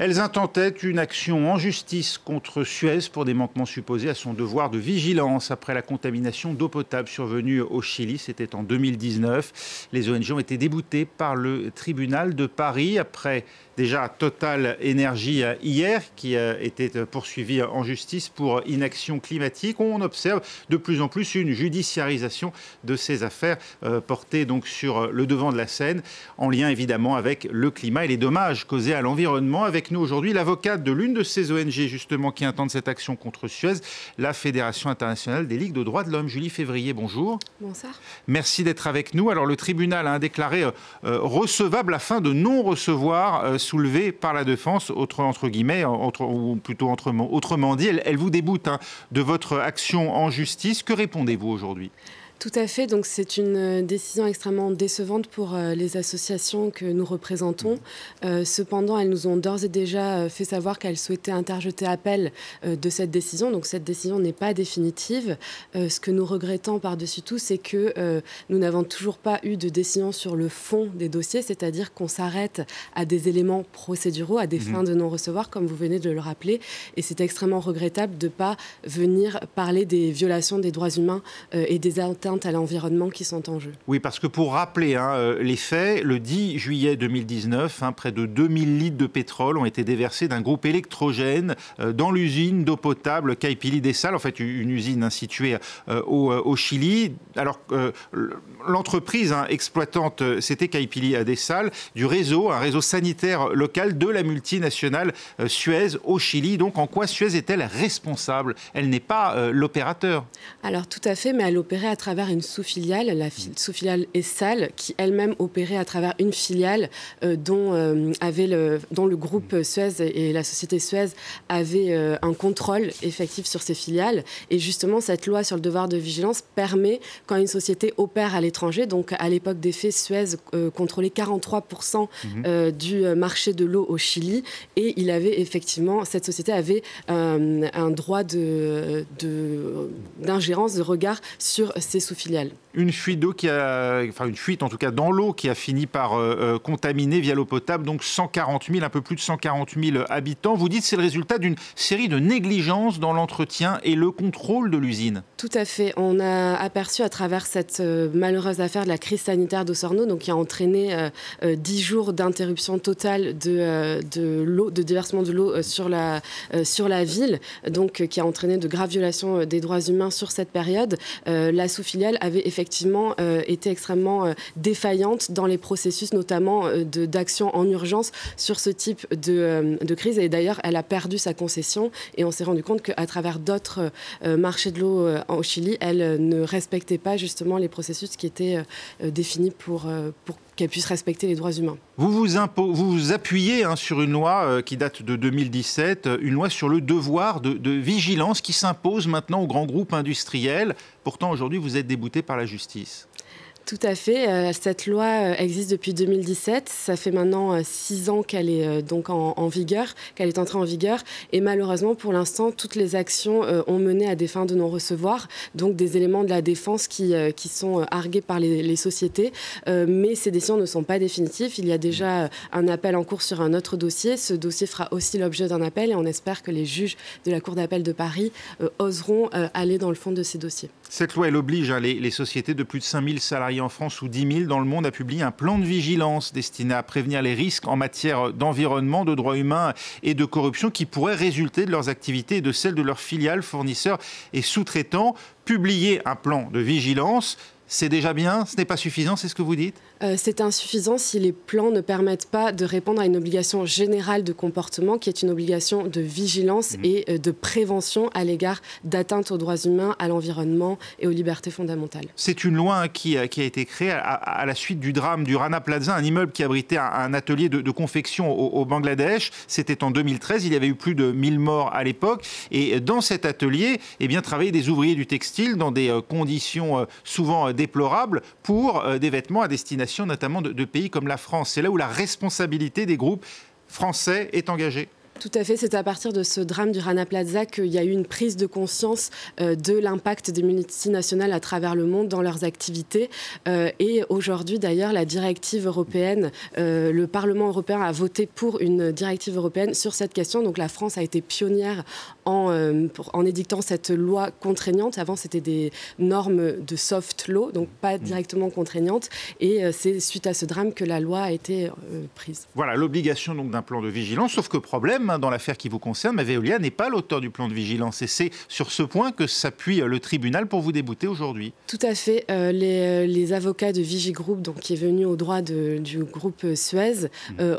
Elles intentaient une action en justice contre Suez pour des manquements supposés à son devoir de vigilance après la contamination d'eau potable survenue au Chili. C'était en 2019. Les ONG ont été déboutées par le tribunal de Paris après déjà Total Énergie hier qui était poursuivi en justice pour inaction climatique. On observe de plus en plus une judiciarisation de ces affaires portées donc sur le devant de la scène en lien évidemment avec le climat et les dommages causés à l'environnement. Avec nous aujourd'hui l'avocate de l'une de ces ONG justement qui intente cette action contre Suez, la Fédération internationale des ligues de droits de l'homme. Julie Février, bonjour. Bonsoir. Merci d'être avec nous. Alors le tribunal a déclaré recevable afin de non recevoir soulevé par la défense, autrement dit, elle vous déboute de votre action en justice. Que répondez-vous aujourd'hui ? Tout à fait. Donc c'est une décision extrêmement décevante pour les associations que nous représentons. Cependant, elles nous ont d'ores et déjà fait savoir qu'elles souhaitaient interjeter appel de cette décision. Donc cette décision n'est pas définitive. Ce que nous regrettons par-dessus tout, c'est que nous n'avons toujours pas eu de décision sur le fond des dossiers, c'est-à-dire qu'on s'arrête à des éléments procéduraux, à des fins de non-recevoir, comme vous venez de le rappeler. Et c'est extrêmement regrettable de ne pas venir parler des violations des droits humains et des atteintes à l'environnement qui sont en jeu. Oui, parce que pour rappeler les faits, le 10 juillet 2019, près de 2000 litres de pétrole ont été déversés d'un groupe électrogène dans l'usine d'eau potable Caipili des Salles, en fait une usine située au Chili. Alors l'entreprise exploitante, c'était Caipili des Salles, du réseau, un réseau sanitaire local de la multinationale Suez au Chili. Donc en quoi Suez est-elle responsable? Elle n'est pas l'opérateur. Alors tout à fait, mais elle opérait à travers une sous-filiale, la sous-filiale Essal, qui elle-même opérait à travers une filiale dont le groupe Suez et la société Suez avaient un contrôle effectif sur ces filiales. Et justement, cette loi sur le devoir de vigilance permet, quand une société opère à l'étranger, donc à l'époque des faits, Suez contrôlait 43% du marché de l'eau au Chili, et il avait effectivement, cette société avait un droit d'ingérence, de regard sur ces sous-filiales. Une fuite d'eau une fuite en tout cas dans l'eau qui a fini par contaminer via l'eau potable donc 140 000, un peu plus de 140 000 habitants. Vous dites que c'est le résultat d'une série de négligences dans l'entretien et le contrôle de l'usine. Tout à fait. On a aperçu à travers cette malheureuse affaire de la crise sanitaire d'Osorno, donc qui a entraîné 10 jours d'interruption totale de déversement de l'eau sur la ville, donc qui a entraîné de graves violations des droits humains sur cette période. La sous-filiale avait effectivement été extrêmement défaillante dans les processus, notamment d'action en urgence sur ce type de crise. Et d'ailleurs, elle a perdu sa concession et on s'est rendu compte qu'à travers d'autres marchés de l'eau au Chili, elle ne respectait pas justement les processus qui étaient définis pour qu'elle puisse respecter les droits humains. Vous vous appuyez sur une loi qui date de 2017, une loi sur le devoir de vigilance qui s'impose maintenant aux grands groupes industriels. Pourtant, aujourd'hui, vous êtes débouté par la justice. Tout à fait. Cette loi existe depuis 2017. Ça fait maintenant 6 ans qu'elle est donc en vigueur, qu'elle est entrée en vigueur. Et malheureusement, pour l'instant, toutes les actions ont mené à des fins de non-recevoir, donc des éléments de la défense qui sont argués par les sociétés. Mais ces décisions ne sont pas définitives. Il y a déjà un appel en cours sur un autre dossier. Ce dossier fera aussi l'objet d'un appel et on espère que les juges de la Cour d'appel de Paris oseront aller dans le fond de ces dossiers. Cette loi, elle oblige les sociétés de plus de 5000 salariés en France ou 10 000 dans le monde à publier un plan de vigilance destiné à prévenir les risques en matière d'environnement, de droits humains et de corruption qui pourraient résulter de leurs activités et de celles de leurs filiales, fournisseurs et sous-traitants. Publier un plan de vigilance, c'est déjà bien, ce n'est pas suffisant, c'est ce que vous dites ? C'est insuffisant si les plans ne permettent pas de répondre à une obligation générale de comportement qui est une obligation de vigilance et de prévention à l'égard d'atteintes aux droits humains, à l'environnement et aux libertés fondamentales. C'est une loi qui a été créée à la suite du drame du Rana Plaza, un immeuble qui abritait un atelier de confection au Bangladesh. C'était en 2013, il y avait eu plus de 1000 morts à l'époque. Et dans cet atelier, travaillaient des ouvriers du textile dans des conditions souvent déplorables pour des vêtements à destination notamment de pays comme la France. C'est là où la responsabilité des groupes français est engagée. Tout à fait, c'est à partir de ce drame du Rana Plaza qu'il y a eu une prise de conscience de l'impact des multinationales à travers le monde dans leurs activités. Et aujourd'hui, d'ailleurs, la directive européenne, le Parlement européen a voté pour une directive européenne sur cette question. Donc la France a été pionnière en édictant cette loi contraignante. Avant, c'était des normes de soft law, donc pas directement contraignantes. Et c'est suite à ce drame que la loi a été prise. Voilà, l'obligation donc d'un plan de vigilance, sauf que problème, dans l'affaire qui vous concerne, Veolia n'est pas l'auteur du plan de vigilance. Et c'est sur ce point que s'appuie le tribunal pour vous débouter aujourd'hui. Tout à fait. Les avocats de Vigigroup, donc qui est venu au droit du groupe Suez,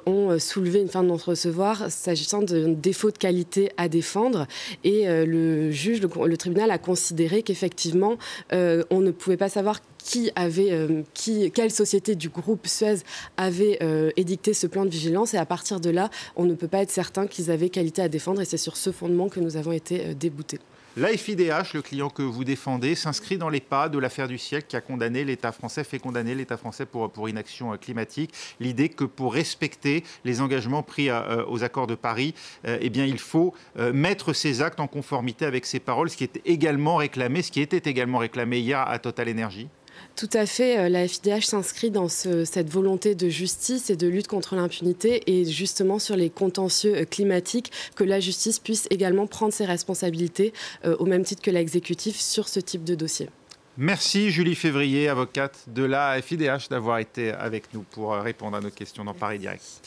ont soulevé une fin de non-recevoir s'agissant d'un défaut de qualité à défendre. Et le juge, le tribunal a considéré qu'effectivement, on ne pouvait pas savoir quelle société du groupe Suez avait édicté ce plan de vigilance. Et à partir de là, on ne peut pas être certain qu'ils avaient qualité à défendre. Et c'est sur ce fondement que nous avons été déboutés. La FIDH, le client que vous défendez, s'inscrit dans les pas de l'affaire du siècle qui a condamné l'État français, fait condamner l'État français pour inaction climatique. L'idée que pour respecter les engagements pris aux accords de Paris, eh bien, il faut mettre ses actes en conformité avec ses paroles, ce qui était également réclamé hier à Total Energy. Tout à fait. La FIDH s'inscrit dans cette volonté de justice et de lutte contre l'impunité et justement sur les contentieux climatiques, que la justice puisse également prendre ses responsabilités au même titre que l'exécutif sur ce type de dossier. Merci Julie Février, avocate de la FIDH, d'avoir été avec nous pour répondre à nos questions dans Paris Direct.